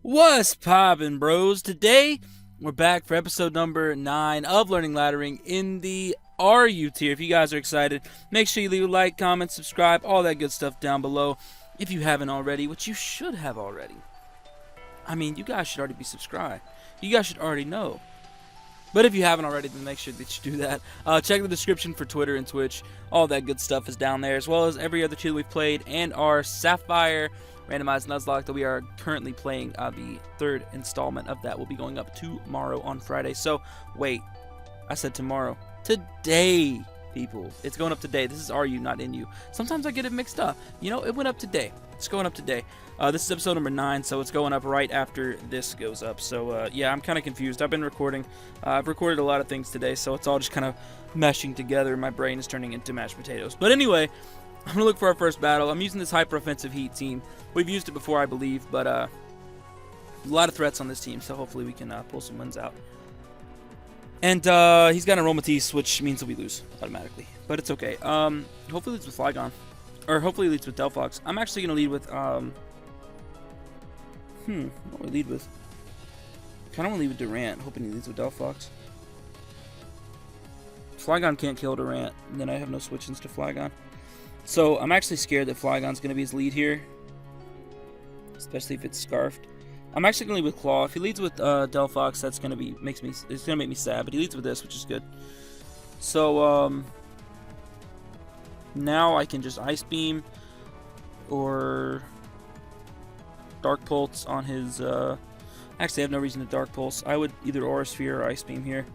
What's poppin', bros? Today, we're back for episode number 9 of Learning Laddering in the RU tier. If you guys are excited, make sure you leave a like, comment, subscribe, all that good stuff down below. If you haven't already, which you should have already. I mean, you guys should already be subscribed. You guys should already know. But if you haven't already, then make sure that you do that. Check the description for Twitter and Twitch. All that good stuff is down there, as well as every other tier we've played, and our Sapphire randomized Nuzlocke that we are currently playing. The third installment of that will be going up tomorrow on Friday. So, wait. I said tomorrow. Today, people. It's going up today. This is RU, not NU. Sometimes I get it mixed up. You know, it went up today. It's going up today. This is episode number 9, so it's going up right after this goes up. So, yeah, I'm kind of confused. I've been recording. I've recorded a lot of things today, so it's all just kind of meshing together. My brain is turning into mashed potatoes. But anyway, I'm going to look for our first battle. I'm using this hyper-offensive Heat team. We've used it before, I believe, but a lot of threats on this team, so hopefully we can pull some wins out. And he's got an Aromatisse, which means that we lose automatically. But it's okay. Hopefully leads with Flygon. Or hopefully leads with Delphox. I'm actually going to lead with... what do I lead with? I kind of want to lead with Durant, hoping he leads with Delphox. Flygon can't kill Durant, and then I have no switch-ins to Flygon. So I'm actually scared that Flygon's going to be his lead here. Especially if it's Scarfed. I'm actually going to lead with Claw. If he leads with Delphox, that's going to be it's going to make me sad. But he leads with this, which is good. So now I can just Ice Beam or Dark Pulse on his. Actually, I have no reason to Dark Pulse. I would either Aura Sphere or Ice Beam here.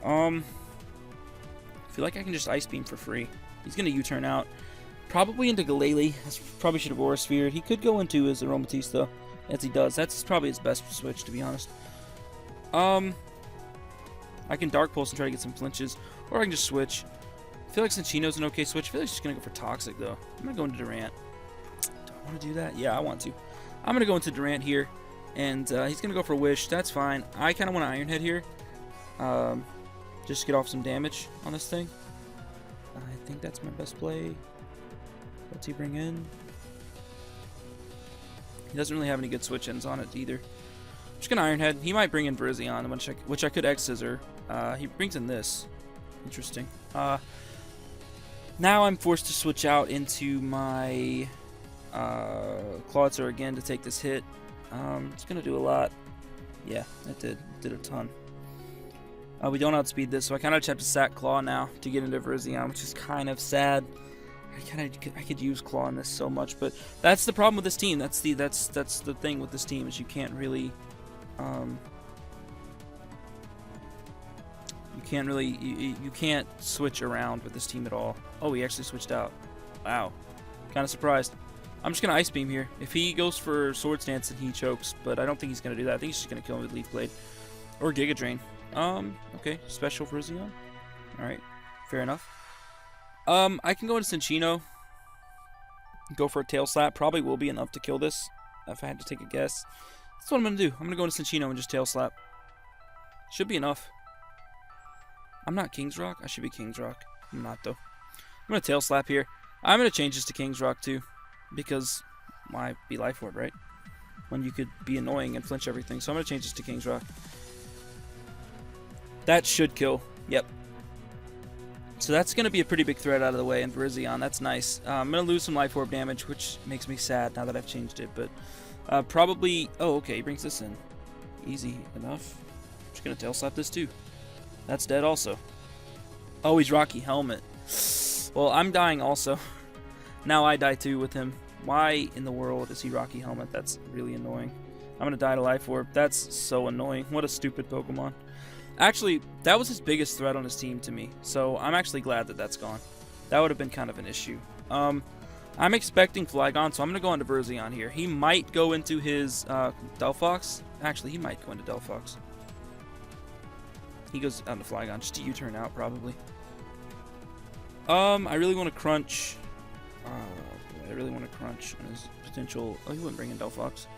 I feel like I can just Ice Beam for free. He's going to U-turn out. Probably into Galele. Probably should have Aura Sphere. He could go into his Aromatisse though, as he does. That's probably his best switch, to be honest. I can Dark Pulse and try to get some flinches, or I can just switch. I feel like Cinccino's an okay switch. I feel like he's just gonna go for Toxic though. I'm gonna go into Durant. Do I want to do that? Yeah, I want to. I'm gonna go into Durant here, and he's gonna go for Wish. That's fine. I kind of want an Iron Head here, just to get off some damage on this thing. I think that's my best play. What's he bring in? He doesn't really have any good switch-ins on it either. I'm just gonna Iron Head. He might bring in Virizion, which I could X-Scissor. He brings in this. Interesting. Now I'm forced to switch out into my Clawitzer again to take this hit. It's gonna do a lot. Yeah, it did a ton. We don't outspeed this, so I kind of just have to sack Claw now to get into Virizion, which is kind of sad. I could use Claw on this so much, but that's the problem with this team. That's the thing with this team, is you can't really you can't switch around with this team at all. Oh, he actually switched out. Wow, kind of surprised. I'm just gonna Ice Beam here. If he goes for Sword Stance, then he chokes, but I don't think he's gonna do that. I think he's just gonna kill him with Leaf Blade or Giga Drain. Okay, special for Virizion. All right, fair enough. I can go into Cinccino. Go for a Tail Slap. Probably will be enough to kill this, if I had to take a guess. That's what I'm going to do. I'm going to go into Cinccino and just Tail Slap. Should be enough. I'm not King's Rock. I should be King's Rock. I'm not, though. I'm going to Tail Slap here. I'm going to change this to King's Rock, too. Because, why be Life Orb, right? When you could be annoying and flinch everything. So I'm going to change this to King's Rock. That should kill. Yep. So that's going to be a pretty big threat out of the way, and Virizion, that's nice. I'm going to lose some Life Orb damage, which makes me sad now that I've changed it, but probably... Oh, okay, he brings this in. Easy enough. I'm just going to Tail Slap this too. That's dead also. Oh, he's Rocky Helmet. Well, I'm dying also. Now I die too with him. Why in the world is he Rocky Helmet? That's really annoying. I'm going to die to Life Orb. That's so annoying. What a stupid Pokemon. Actually, that was his biggest threat on his team to me, so I'm actually glad that that's gone. That would have been kind of an issue. I'm expecting Flygon, so I'm going to go into Virizion here. He might go into his Delphox. Actually, he might go into Delphox. He goes on to Flygon, just to U-turn out, probably. I really want to crunch... I really want to crunch on his potential... Oh, he wouldn't bring in Delphox.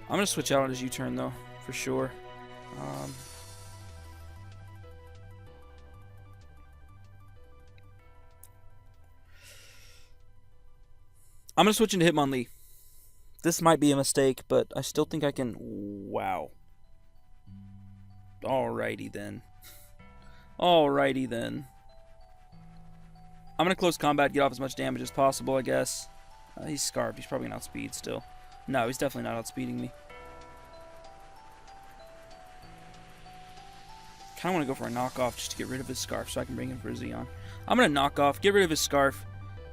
I'm going to switch out on his U-turn, though, for sure. I'm going to switch into Hitmonlee. This might be a mistake, but I still think I can... Wow. Alrighty then. Alrighty then. I'm going to close combat, get off as much damage as possible, I guess. He's scarfed. He's probably going to outspeed still. No, he's definitely not outspeeding me. Kind of want to go for a knockoff just to get rid of his scarf so I can bring in Virizion. I'm going to knock off, get rid of his scarf,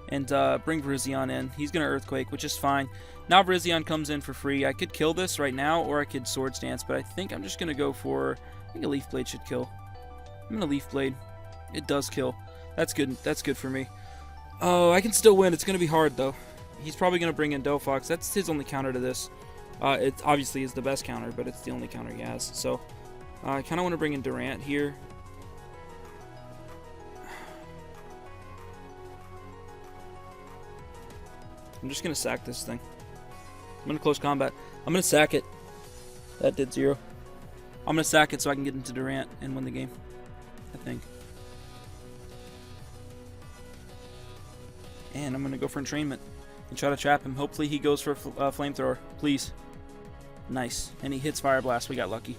and bring Virizion in. He's going to Earthquake, which is fine. Now Virizion comes in for free. I could kill this right now, or I could Swords Dance, but I think I'm just going to go for... I think a Leaf Blade should kill. I'm going to Leaf Blade. It does kill. That's good. That's good for me. Oh, I can still win. It's going to be hard, though. He's probably going to bring in Dofox. That's his only counter to this. It obviously is the best counter, but it's the only counter he has. So, I kind of want to bring in Durant here. I'm just going to sack this thing. I'm going to close combat. I'm going to sack it. That did 0. I'm going to sack it so I can get into Durant and win the game, I think. And I'm going to go for entrainment and try to trap him. Hopefully he goes for a flamethrower. Please. Nice. And he hits Fire Blast. We got lucky.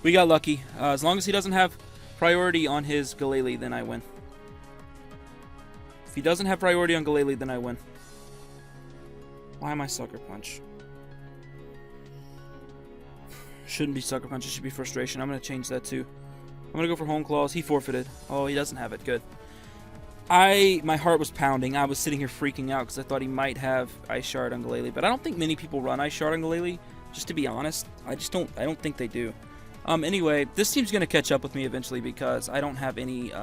We got lucky. As long as he doesn't have priority on his Galele, then I win. If he doesn't have priority on Galele, then I win. Why am I Sucker Punch? Shouldn't be Sucker Punch. It should be Frustration. I'm going to change that too. I'm going to go for Hone Claws. He forfeited. Oh, he doesn't have it. Good. My heart was pounding. I was sitting here freaking out because I thought he might have Ice Shard on Galele, but I don't think many people run Ice Shard on Galele. Just to be honest, I don't think they do. Anyway, this team's gonna catch up with me eventually because I don't have any.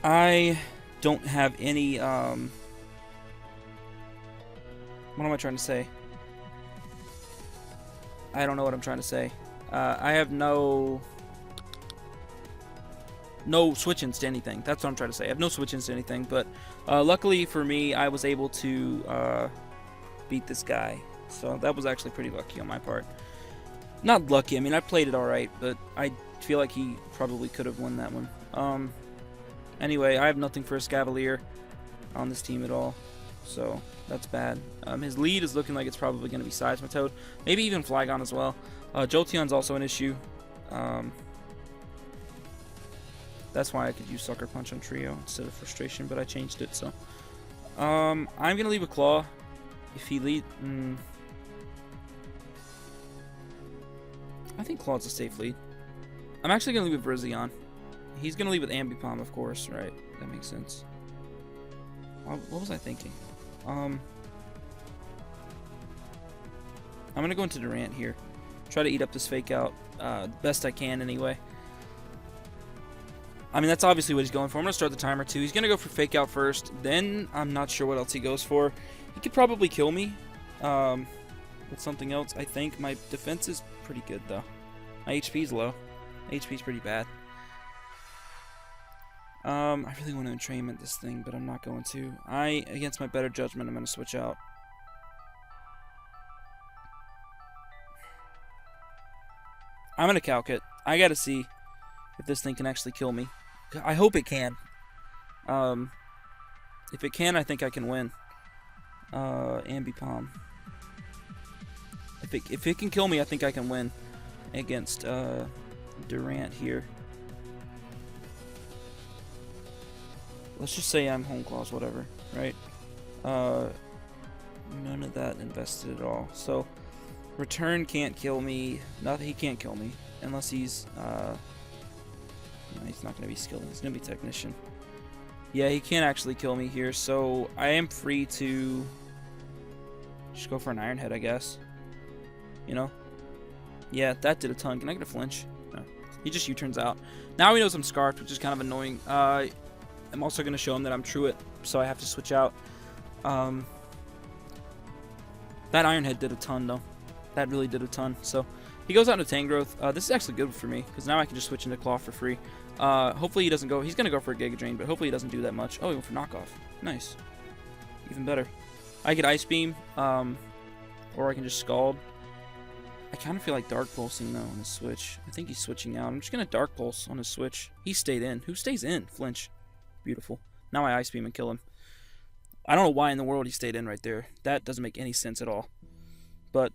I don't have any. What am I trying to say? I don't know what I'm trying to say. I have no switch-ins to anything. That's what I'm trying to say. I have no switch-ins to anything, but luckily for me, I was able to beat this guy. So that was actually pretty lucky on my part. Not lucky, I mean, I played it alright, but I feel like he probably could have won that one. Anyway, I have nothing for a Scavalier on this team at all, so that's bad. His lead is looking like it's probably going to be Seismitoad, maybe even Flygon as well. Jolteon's also an issue. That's why I could use Sucker Punch on Trio instead of Frustration, but I changed it, so. I'm going to leave a Claw. If he lead... I think Claw's a safe lead. I'm actually going to leave with Virizion. He's going to leave with Ambipom, of course, right? That makes sense. What was I thinking? I'm going to go into Durant here. Try to eat up this Fake Out best I can anyway. I mean, that's obviously what he's going for. I'm going to start the timer too. He's going to go for Fake Out first. Then I'm not sure what else he goes for. He could probably kill me with something else. I think my defense is pretty good, though. My HP is low. My HP is pretty bad. I really want to entrainment this thing, but I'm not going to. Against my better judgment, I'm going to switch out. I'm going to Calc it. I got to see if this thing can actually kill me. I hope it can. If it can, I think I can win. Ambipom. If it can kill me, I think I can win against Durant here. Let's just say I'm Home Claws, whatever, right? None of that invested at all. So, Return can't kill me. Nothing. He can't kill me unless he's. No, he's not going to be skilled. He's going to be Technician. Yeah, he can't actually kill me here. So I am free to just go for an Iron Head, I guess. You know? Yeah, that did a ton. Can I get a flinch? No. He just U-turns out. Now he knows I'm Scarfed, which is kind of annoying. I'm also going to show him that I'm Truant, so I have to switch out. That Iron Head did a ton, though. That really did a ton. So he goes out into Tangrowth. This is actually good for me, because now I can just switch into Claw for free. Hopefully he doesn't go... He's going to go for a Giga Drain, but hopefully he doesn't do that much. Oh, he went for Knockoff. Nice. Even better. I get Ice Beam, or I can just Scald. I kind of feel like Dark Pulsing, though, on his switch. I think he's switching out. I'm just going to Dark Pulse on his switch. He stayed in. Who stays in? Flinch. Beautiful. Now I Ice Beam and kill him. I don't know why in the world he stayed in right there. That doesn't make any sense at all. But,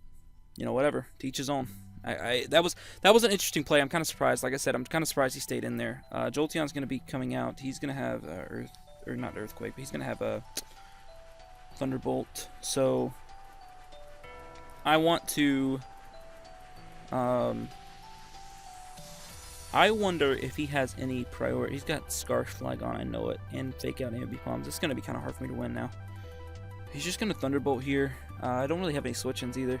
you know, whatever. To each his own. That was an interesting play. I'm kind of surprised. Like I said, I'm kind of surprised he stayed in there. Jolteon's going to be coming out. He's going to have not Earthquake, but he's going to have a Thunderbolt. So I want to I wonder if he has any priority. He's got Scarf Flag on, I know it, and Fake Out Ambi Palms. It's going to be kind of hard for me to win now. He's just going to Thunderbolt here. I don't really have any switch-ins either.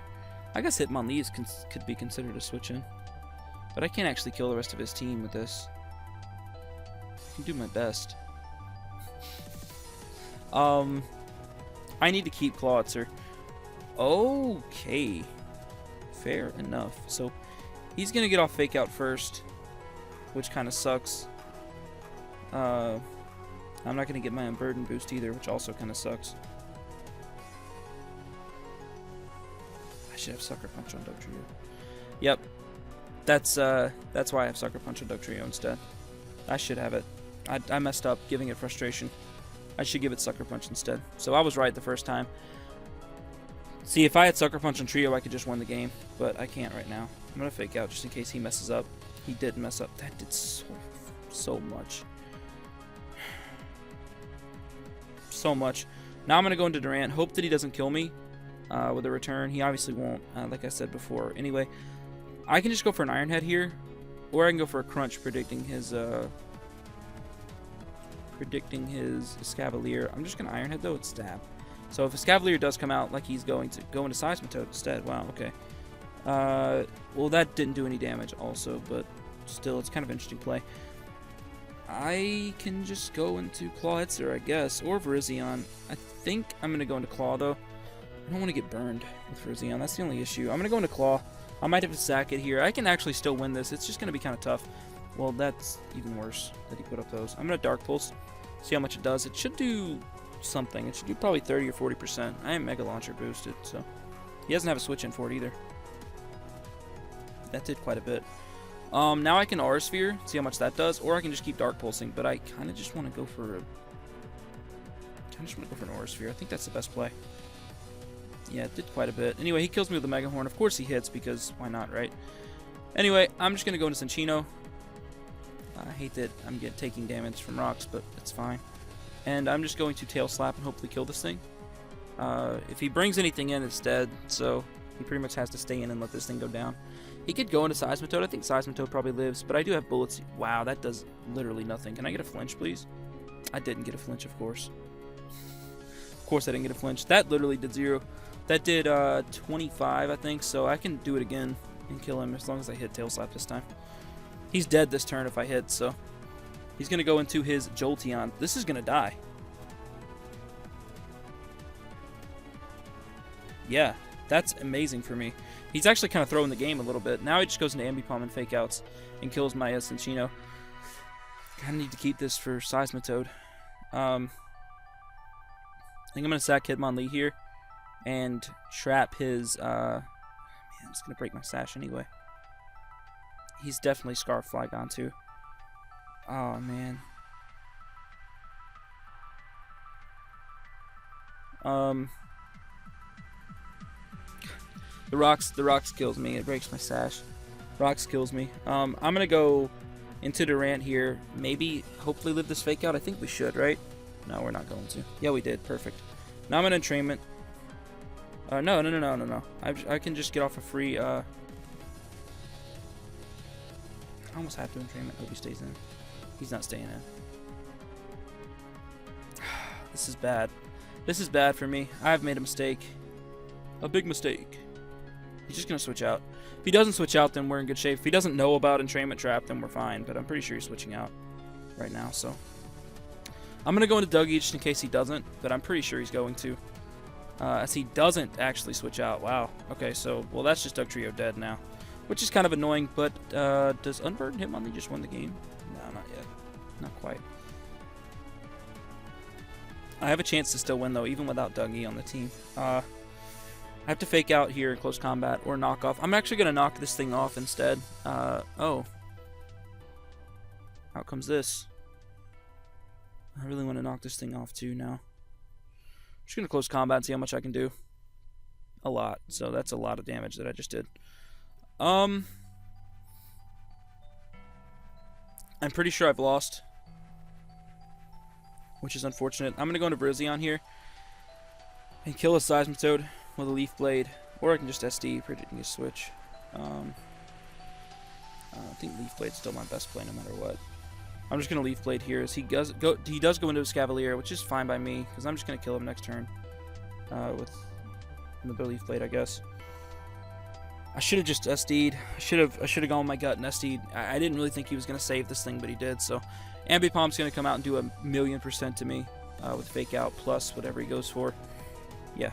I guess Hitmonlee could be considered a switch-in. But I can't actually kill the rest of his team with this. I can do my best. I need to keep Clawitzer. Okay. Fair enough. So, he's going to get off Fake Out first, which kind of sucks. I'm not going to get my Unburden boost either, which also kind of sucks. I should have Sucker Punch on Dugtrio. Yep. That's why I have Sucker Punch on Dugtrio instead. I should have it. I messed up giving it Frustration. I should give it Sucker Punch instead. So I was right the first time. See, if I had Sucker Punch on Trio, I could just win the game. But I can't right now. I'm going to Fake Out just in case he messes up. He did mess up. That did so much. So much. Now I'm going to go into Durant. Hope that he doesn't kill me with a return. He obviously won't, like I said before. Anyway, I can just go for an Iron Head here. Or I can go for a Crunch, predicting his Escavalier. I'm just going to Iron Head, though. It's Stab. So if Escavalier does come out like he's going to go into Seismitoad instead. Wow, okay. Well, that didn't do any damage also, but still, it's kind of an interesting play. I can just go into Clawitzer, I guess, or Virizion. I think I'm going to go into Claw, though. I don't want to get burned with Virizion. That's the only issue. I'm going to go into Claw. I might have to sack it here. I can actually still win this. It's just going to be kind of tough. Well, that's even worse that he put up those. I'm going to Dark Pulse, see how much it does. It should do something. It should do probably 30 or 40%. I am Mega Launcher boosted, so he doesn't have a switch in for it either. That did quite a bit. Now I can Aura Sphere, see how much that does, or I can just keep Dark Pulsing, but I kind of just want to go for an Aura Sphere. I think that's the best play. Yeah, it did quite a bit. Anyway, he kills me with the Mega Horn. Of course he hits, because why not, right? Anyway, I'm just going to go into Cinccino. I hate that I'm taking damage from rocks, but it's fine. And I'm just going to Tail Slap and hopefully kill this thing. If he brings anything in, it's dead, so he pretty much has to stay in and let this thing go down. He could go into Seismitoad. I think Seismitoad probably lives, but I do have bullets. Wow, that does literally nothing. Can I get a flinch, please? I didn't get a flinch, of course. Of course I didn't get a flinch. That literally did 0. That did 25, I think, so I can do it again and kill him as long as I hit Tail Slap this time. He's dead this turn if I hit, so he's going to go into his Jolteon. This is going to die. Yeah, that's amazing for me. He's actually kind of throwing the game a little bit. Now he just goes into Ambipom and Fake Outs and kills my Cinccino. I need to keep this for Seismitoad. I think I'm going to sack Hitmonlee here and trap his... man, it's going to break my sash anyway. He's definitely Scarf Flygon too. Oh, man. The rocks kills me. It breaks my sash. Rocks kills me. I'm gonna go into Durant here. Maybe, hopefully, live this Fake Out. I think we should, right? No, we're not going to. Yeah, we did. Perfect. Now I'm gonna Entrainment. No. I can just get off a free. I almost have to Entrainment. Hope he stays in. He's not staying in. This is bad. This is bad for me. I've made a mistake. A big mistake. He's just going to switch out. If he doesn't switch out, then we're in good shape. If he doesn't know about Entrainment Trap, then we're fine. But I'm pretty sure he's switching out right now, so. I'm going to go into Dougie just in case he doesn't, but I'm pretty sure he's going to. As he doesn't actually switch out. Wow. Okay, so, well, that's just Dugtrio dead now. Which is kind of annoying, but does Unburden Hitmonlee just win the game? No, not yet. Not quite. I have a chance to still win, though, even without Dougie on the team. I have to Fake Out here in close combat or knock off. I'm actually going to knock this thing off instead. Oh. Out comes this. I really want to knock this thing off, too, now. just going to close combat and see how much I can do. A lot. So that's a lot of damage that I just did. I'm pretty sure I've lost, which is unfortunate. I'm going to go into Virizion here and kill a Seismitoad with a Leaf Blade, or I can just SD, pretty just switch. I think Leaf Blade's still my best play no matter what. I'm just going to Leaf Blade here as he does go into his Cavalier, which is fine by me, because I'm just going to kill him next turn with another Leaf Blade, I guess. I should have just SD'd. I should have gone with my gut and SD'd. I didn't really think he was going to save this thing, but he did. So Ambipomp's going to come out and do 1,000,000% to me with Fake Out plus whatever he goes for. Yeah.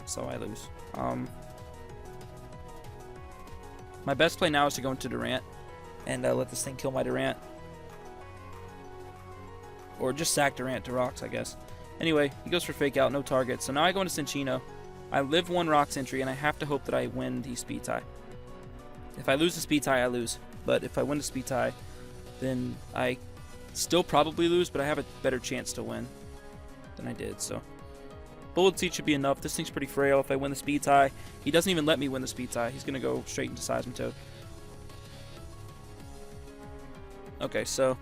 So I lose. My best play now is to go into Durant and let this thing kill my Durant. Or just sack Durant to rocks, I guess. Anyway, he goes for Fake Out, no target. So now I go into Cinccino. I live 1 Rocks entry, and I have to hope that I win the speed tie. If I lose the speed tie, I lose. But if I win the speed tie, then I still probably lose, but I have a better chance to win than I did. So Bullet Seed should be enough. This thing's pretty frail. If I win the speed tie, he doesn't even let me win the speed tie. He's going to go straight into Seismitoad. Okay, so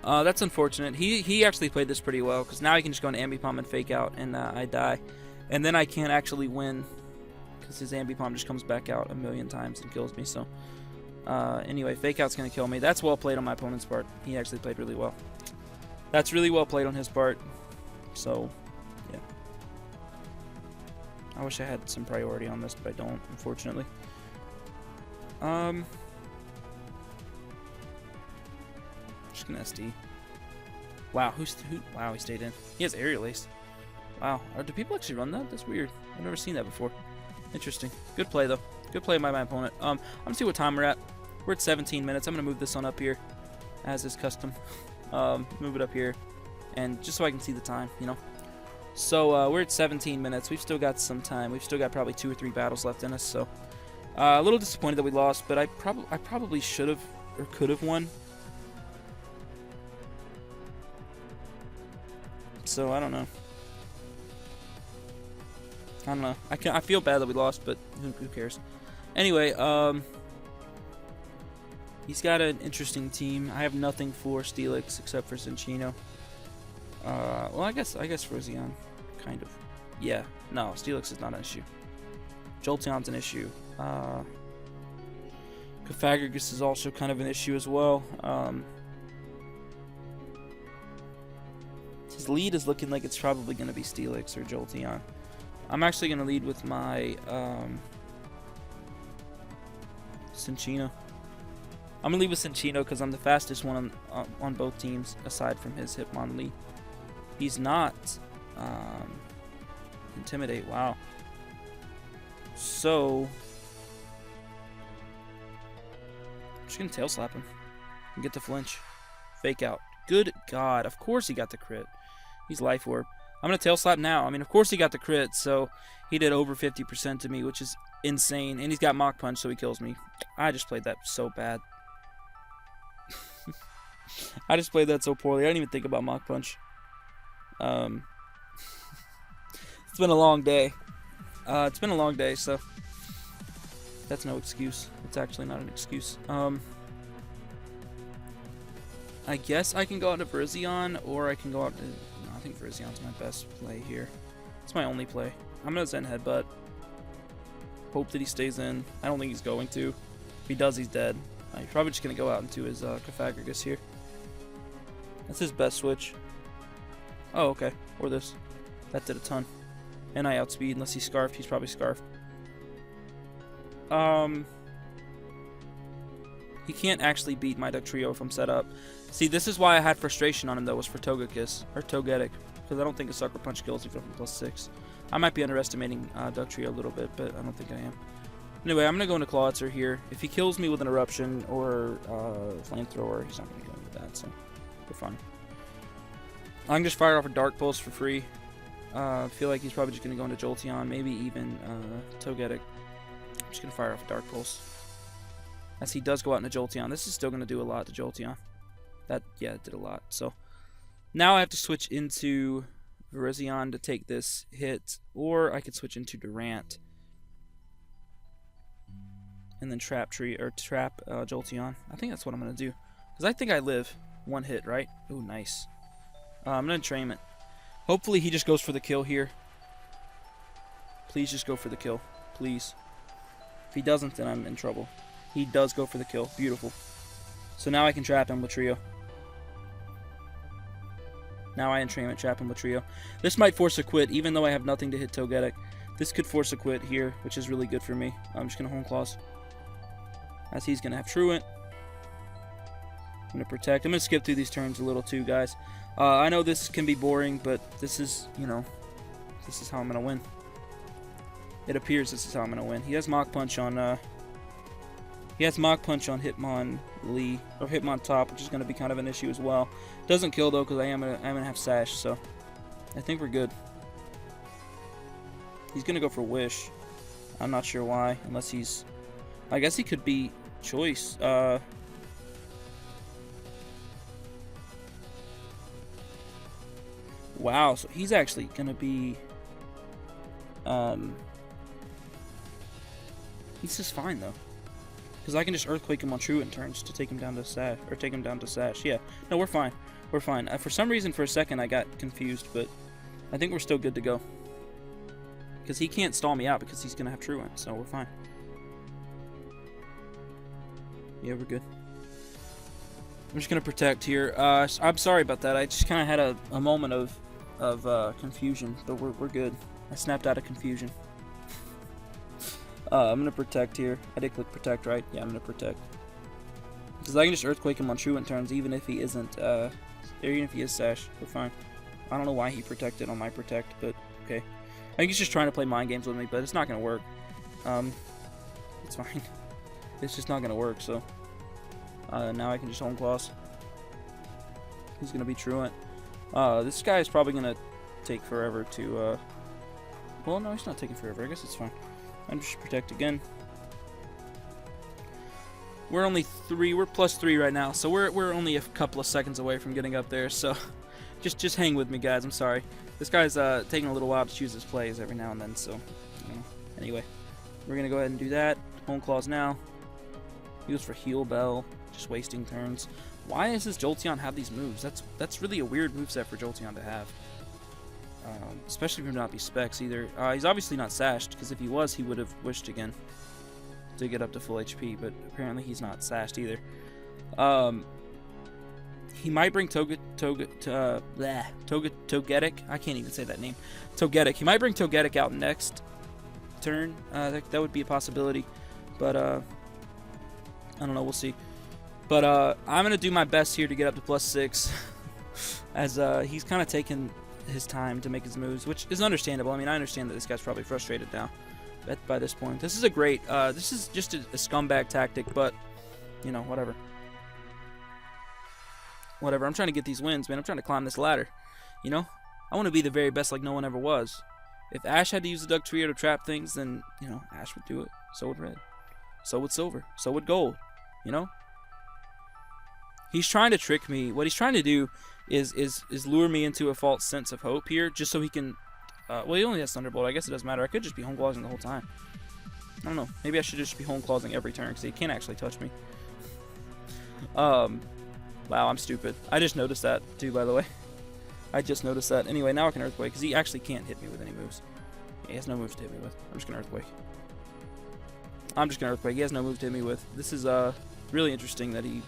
that's unfortunate. He actually played this pretty well, because now he can just go into Ambipom and Fake Out, and I die. And then I can't actually win, because his Ambipom just comes back out 1,000,000 times and kills me. So anyway, Fake Out's going to kill me. That's well played on my opponent's part. He actually played really well. That's really well played on his part. So, yeah. I wish I had some priority on this, but I don't, unfortunately. Just gonna SD. Wow, wow, he stayed in. He has Aerial Ace. Wow, do people actually run that? That's weird. I've never seen that before. Interesting. Good play, though. Good play by my opponent. I'm gonna see what time we're at. We're at 17 minutes. I'm gonna move this on up here, as is custom. Move it up here, and just so I can see the time, you know. So we're at 17 minutes. We've still got some time. We've still got probably 2 or 3 battles left in us. So a little disappointed that we lost, but I probably should have or could have won. So I don't know. I feel bad that we lost, but who cares? Anyway, he's got an interesting team. I have nothing for Steelix except for Cinccino. Well, I guess Virizion, kind of. Yeah, no, Steelix is not an issue. Jolteon's an issue. Cofagrigus is also kind of an issue as well. His lead is looking like it's probably going to be Steelix or Jolteon. I'm actually going to lead with my Cinccino. I'm going to lead with Cinccino because I'm the fastest one on both teams, aside from his Hitmonlee. He's not Intimidate. Wow. So I'm just going to Tail Slap him and get the flinch. Fake Out. Good God. Of course he got the crit. He's Life Orb. I'm going to Tail Slap now. I mean, of course he got the crit, so he did over 50% to me, which is insane. And he's got Mach Punch, so he kills me. I just played that so bad. I just played that so poorly. I didn't even think about Mach Punch. It's been a long day. So that's no excuse. It's actually not an excuse. I guess I can go out to Virizion, or I can go out to... No, I think Virizion's my best play here. It's my only play. I'm going to Zen Headbutt. Hope that he stays in. I don't think he's going to. If he does, he's dead. He's probably just going to go out into his Cofagrigus here. That's his best switch. Oh, okay. Or this. That did a ton. And I outspeed. Unless he's Scarfed. He's probably Scarfed. He can't actually beat my Dugtrio if I'm set up. See, this is why I had frustration on him, though, was for Togekiss. Or Togetic. Because I don't think a Sucker Punch kills you from +6. I might be underestimating Dugtrio a little bit, but I don't think I am. Anyway, I'm going to go into Clawitzer here. If he kills me with an Eruption or Flamethrower, he's not going to kill me with that, so we're fine. I can just fire off a Dark Pulse for free. I feel like he's probably just going to go into Jolteon, maybe even Togetic. I'm just going to fire off a Dark Pulse. As he does go out into Jolteon. This is still going to do a lot to Jolteon. Yeah, it did a lot. So now I have to switch into Virizion to take this hit, or I could switch into Durant and then trap Jolteon. I think that's what I'm gonna do, because I think I live 1 hit, right? Ooh, nice. I'm gonna train it. Hopefully he just goes for the kill here. Please just go for the kill, please. If he doesn't, then I'm in trouble. He does go for the kill. Beautiful. So now I can trap him with Trio. Now I entrainment trap him with Trio. This might force a quit, even though I have nothing to hit Togetic. This could force a quit here, which is really good for me. I'm just going to Hone Claws. As he's going to have Truant. I'm going to protect. I'm going to skip through these turns a little too, guys. I know this can be boring, but this is, you know, this is how I'm going to win. It appears this is how I'm going to win. He has Mach Punch on, Hitmonlee, or Hitmontop, which is going to be kind of an issue as well. Doesn't kill, though, because I'm gonna have Sash, so I think we're good. He's going to go for Wish. I'm not sure why, unless he's... I guess he could be Choice. Wow, so he's actually going to be... He's just fine, though. Because I can just Earthquake him on Truant turns to take him down to Sash. Or take him down to Sash. Yeah. No, we're fine. We're fine. For some reason, for a second, I got confused, but I think we're still good to go. Because he can't stall me out because he's going to have Truant, so we're fine. Yeah, we're good. I'm just going to protect here. I'm sorry about that. I just kind of had a moment of confusion, but we're good. I snapped out of confusion. I'm going to protect here. I did click protect, right? Yeah, I'm going to protect. Because I can just Earthquake him on Truant turns, even if he isn't, even if he is Sash. We're fine. I don't know why he protected on my protect, but okay. I think he's just trying to play mind games with me, but it's not going to work. It's fine. It's just not going to work, so. Now I can just Hone Claws. He's going to be Truant. This guy is probably going to take forever to, well, no, he's not taking forever. I guess it's fine. I'm just protect again. We're only 3. We're +3 right now, so we're only a couple of seconds away from getting up there. So, just hang with me, guys. I'm sorry. This guy's taking a little while to choose his plays every now and then. So, you know. Anyway, we're gonna go ahead and do that. Hone Claws now. He goes for Heal Bell, just wasting turns. Why does this Jolteon have these moves? That's really a weird moveset for Jolteon to have. Especially for him not be Specs either. He's obviously not Sashed, because if he was, he would have wished again to get up to full HP, but apparently he's not Sashed either. He might bring Togetic. I can't even say that name. Togetic. He might bring Togetic out next turn. That would be a possibility, but I don't know. We'll see. But I'm gonna do my best here to get up to +6, as he's kind of taken his time to make his moves, which is understandable. I mean, I understand that this guy's probably frustrated now by this point. This is a great, this is just a scumbag tactic, but, you know, whatever. Whatever, I'm trying to get these wins, man. I'm trying to climb this ladder, you know? I want to be the very best like no one ever was. If Ash had to use the Duck Trio to trap things, then, you know, Ash would do it. So would Red. So would Silver. So would Gold, you know? He's trying to trick me. What he's trying to do is lure me into a false sense of hope here, just so he can... well, he only has Thunderbolt. I guess it doesn't matter. I could just be Hone Clawsing the whole time. I don't know. Maybe I should just be Hone Clawsing every turn, because he can't actually touch me. Wow, I'm stupid. I just noticed that, too, by the way. I just noticed that. Anyway, now I can Earthquake, because he actually can't hit me with any moves. Yeah, he has no moves to hit me with. I'm just going to Earthquake. He has no moves to hit me with. This is really interesting that he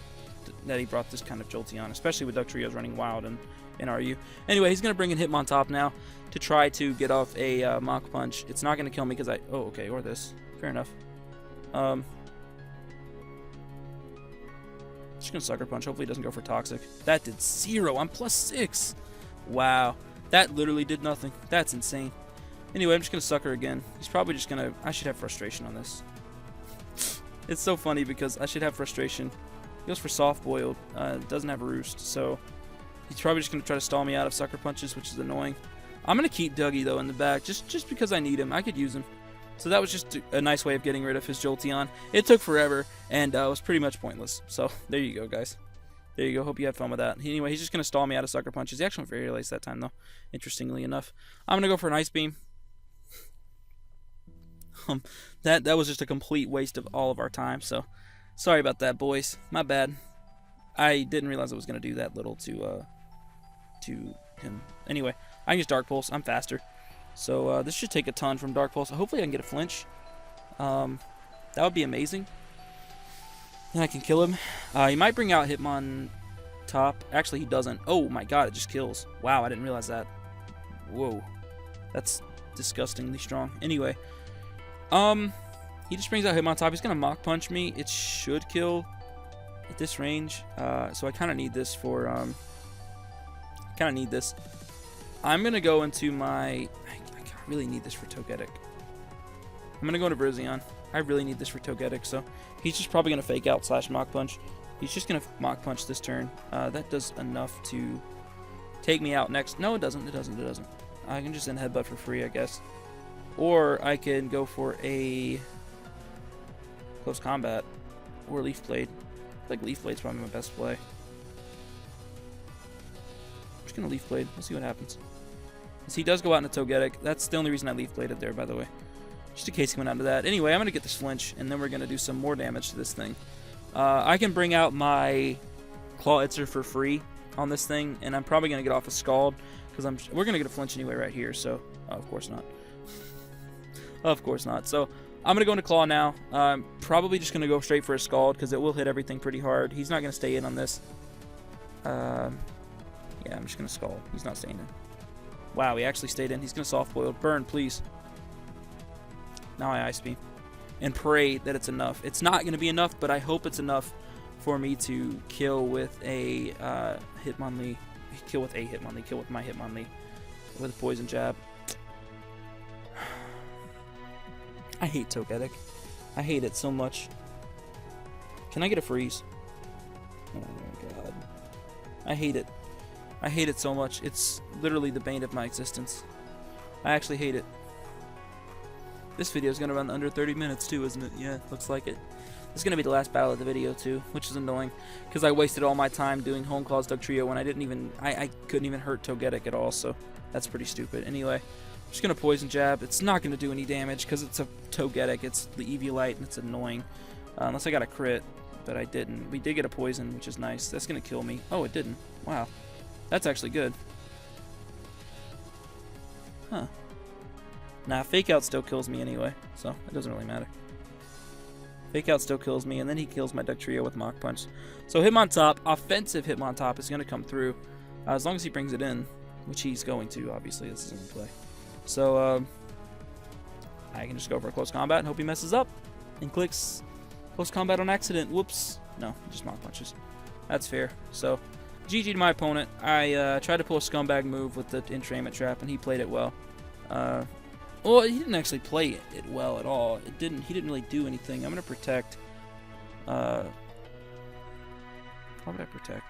brought this kind of Jolteon, especially with Duck Trios running wild in RU. Anyway, he's going to bring in Hitmontop now to try to get off a Mach Punch. It's not going to kill me because I... Oh, okay, or this. Fair enough. Just going to Sucker Punch. Hopefully he doesn't go for Toxic. That did 0. I'm +6. Wow. That literally did nothing. That's insane. Anyway, I'm just going to Sucker again. He's probably just going to... I should have Frustration on this. It's so funny because I should have Frustration. He goes for Soft Boiled. Doesn't have a Roost, so he's probably just going to try to stall me out of Sucker Punches, which is annoying. I'm going to keep Dougie, though, in the back, just because I need him. I could use him. So that was just a nice way of getting rid of his Jolteon. It took forever, and was pretty much pointless. So there you go, guys. There you go. Hope you had fun with that. Anyway, he's just going to stall me out of Sucker Punches. He actually went for Aerial Ace that time, though, interestingly enough. I'm going to go for an Ice Beam. That was just a complete waste of all of our time, so sorry about that, boys. My bad. I didn't realize I was going to do that little to him. Anyway, I can use Dark Pulse. I'm faster. So this should take a ton from Dark Pulse. Hopefully I can get a flinch. That would be amazing. Then I can kill him. He might bring out Hitmon top. Actually, he doesn't. Oh my god, it just kills. Wow, I didn't realize that. Whoa. That's disgustingly strong. Anyway, he just brings out Hitmon top. He's going to Mach Punch me. It should kill at this range. So I kind of need this for... I'm going to go into my... I really need this for Togetic. I'm going to go into Virizion. I really need this for Togetic, so he's just probably going to Fake Out / Mach Punch. He's just going to Mach Punch this turn. That does enough to take me out next. No, it doesn't. It doesn't. It doesn't. I can just end Headbutt for free, I guess. Or I can go for a Close Combat or Leaf Blade. I feel like Leaf Blade's probably my best play. I'm just going to Leaf Blade. We'll see what happens. Because he does go out into Togetic. That's the only reason I Leaf Bladed there, by the way. Just in case he went onto that. Anyway, I'm going to get this flinch, and then we're going to do some more damage to this thing. I can bring out my Claw Itzer for free on this thing, and I'm probably going to get off a Scald, because we're going to get a flinch anyway right here, so... Oh, of course not. Of course not. So, I'm going to go into Claw now. I'm probably just going to go straight for a Scald, because it will hit everything pretty hard. He's not going to stay in on this. Yeah, I'm just going to Scald. He's not staying in. Wow, he actually stayed in. He's going to Soft Boil. Burn, please. Now I Ice Beam. And pray that it's enough. It's not going to be enough, but I hope it's enough for me to kill with a Hitmonlee. Kill with a Hitmonlee. Kill with my Hitmonlee. With a Poison Jab. I hate Togetic. I hate it so much. Can I get a freeze? Oh my god. I hate it. I hate it so much. It's literally the bane of my existence. I actually hate it. This video is going to run under 30 minutes too, isn't it? Yeah, looks like it. This is going to be the last battle of the video too, which is annoying because I wasted all my time doing Hone Claws Dugtrio when I didn't even I couldn't even hurt Togetic at all, so that's pretty stupid. Anyway, I'm just going to Poison Jab. It's not going to do any damage because it's a Togetic. It's the Eviolite and it's annoying. Unless I got a crit, but I didn't. We did get a poison, which is nice. That's going to kill me. Oh, it didn't. Wow. That's actually good. Huh. Nah, Fake Out still kills me anyway, so it doesn't really matter. Fake Out still kills me, and then he kills my Dugtrio with Mach Punch. So Hitmontop, offensive Hitmontop is going to come through, as long as he brings it in, which he's going to, obviously, this is in play. So, I can just go for a Close Combat and hope he messes up, and clicks Close Combat on accident. Whoops. No, just Mach Punches. That's fair. So, GG to my opponent. I tried to pull a scumbag move with the Entrainment Trap, and he played it well. Well, he didn't actually play it well at all. He didn't really do anything. I'm going to protect. How would I protect?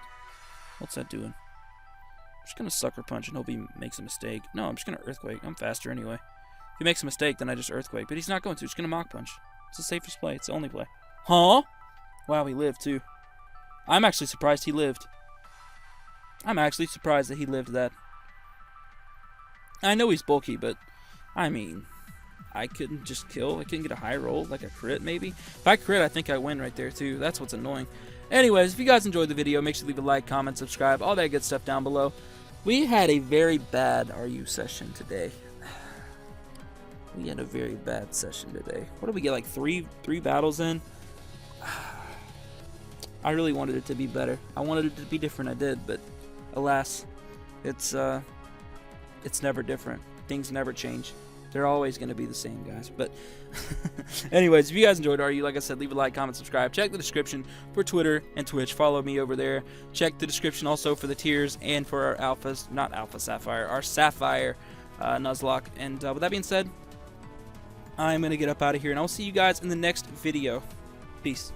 What's that doing? I'm just going to Sucker Punch and hope he makes a mistake. No, I'm just going to Earthquake. I'm faster anyway. If he makes a mistake, then I just Earthquake. But he's not going to. He's just going to Mach Punch. It's the safest play. It's the only play. Huh? Wow, he lived too. I'm actually surprised he lived. I'm actually surprised that he lived that. I know he's bulky, but... I mean, I couldn't just kill. I couldn't get a high roll, like a crit maybe. If I crit, I think I win right there too. That's what's annoying. Anyways, if you guys enjoyed the video, make sure to leave a like, comment, subscribe, all that good stuff down below. We had a very bad RU session today. We had a very bad session today. What did we get, like three battles in? I really wanted it to be better. I wanted it to be different, I did, but alas, it's never different. Things never change. They're always going to be the same, guys. But anyways, if you guys enjoyed RU, like I said, leave a like, comment, subscribe. Check the description for Twitter and Twitch. Follow me over there. Check the description also for the tiers and for our alphas, not Alpha Sapphire, our Sapphire Nuzlocke. And with that being said, I'm going to get up out of here, and I'll see you guys in the next video. Peace.